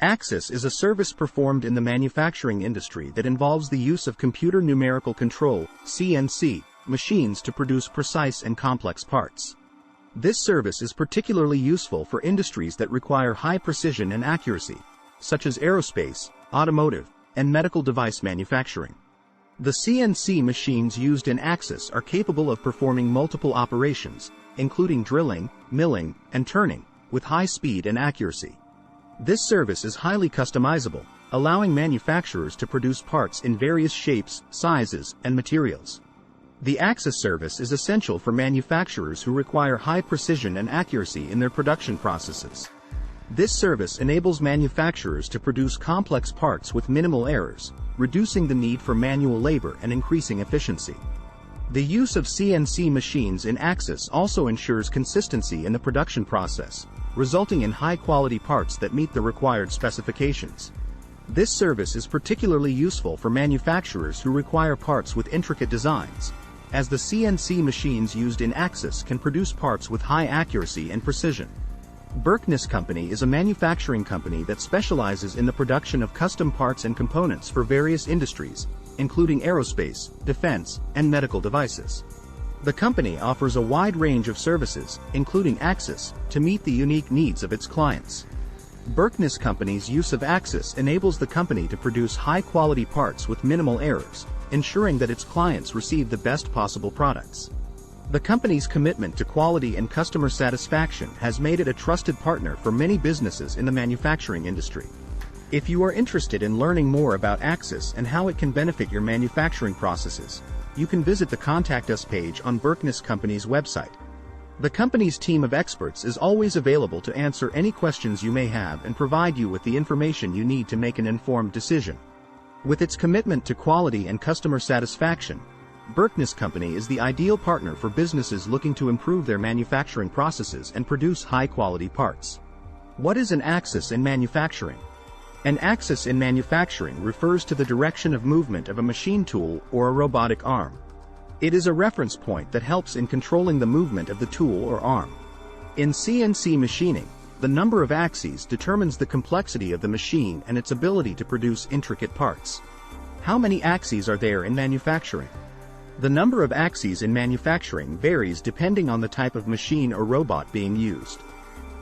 Axis is a service performed in the manufacturing industry that involves the use of computer numerical control (CNC) machines to produce precise and complex parts. This service is particularly useful for industries that require high precision and accuracy, such as aerospace, automotive, and medical device manufacturing. The CNC machines used in Axis are capable of performing multiple operations, including drilling, milling, and turning, with high speed and accuracy. This service is highly customizable, allowing manufacturers to produce parts in various shapes, sizes, and materials. The Axis service is essential for manufacturers who require high precision and accuracy in their production processes. This service enables manufacturers to produce complex parts with minimal errors, reducing the need for manual labor and increasing efficiency. The use of CNC machines in Axis also ensures consistency in the production process, resulting in high-quality parts that meet the required specifications. This service is particularly useful for manufacturers who require parts with intricate designs, as the CNC machines used in Axis can produce parts with high accuracy and precision. Berkness Company is a manufacturing company that specializes in the production of custom parts and components for various industries, including aerospace, defense, and medical devices. The company offers a wide range of services, including Axis, to meet the unique needs of its clients. Berkness Company's use of Axis enables the company to produce high-quality parts with minimal errors, ensuring that its clients receive the best possible products. The company's commitment to quality and customer satisfaction has made it a trusted partner for many businesses in the manufacturing industry. If you are interested in learning more about Axis and how it can benefit your manufacturing processes, you can visit the Contact Us page on Berkness Company's website. The company's team of experts is always available to answer any questions you may have and provide you with the information you need to make an informed decision. With its commitment to quality and customer satisfaction, Berkness Company is the ideal partner for businesses looking to improve their manufacturing processes and produce high-quality parts. What is an axis in manufacturing? An axis in manufacturing refers to the direction of movement of a machine tool or a robotic arm. It is a reference point that helps in controlling the movement of the tool or arm. In CNC machining, the number of axes determines the complexity of the machine and its ability to produce intricate parts. How many axes are there in manufacturing? The number of axes in manufacturing varies depending on the type of machine or robot being used.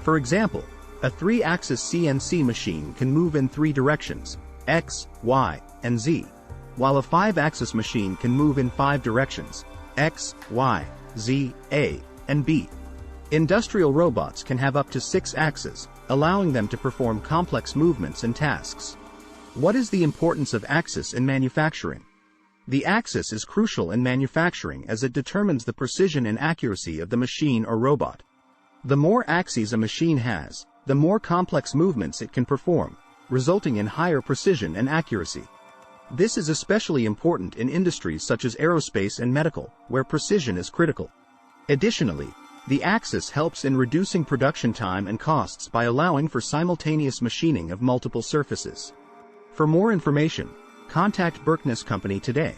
For example, a 3-axis CNC machine can move in 3 directions, X, Y, and Z, while a 5-axis machine can move in 5 directions, X, Y, Z, A, and B. Industrial robots can have up to 6 axes, allowing them to perform complex movements and tasks. What is the importance of axis in manufacturing? The axis is crucial in manufacturing as it determines the precision and accuracy of the machine or robot. The more axes a machine has, the more complex movements it can perform, resulting in higher precision and accuracy. This is especially important in industries such as aerospace and medical, where precision is critical. Additionally, the axis helps in reducing production time and costs by allowing for simultaneous machining of multiple surfaces. For more information, contact Berkness Company today.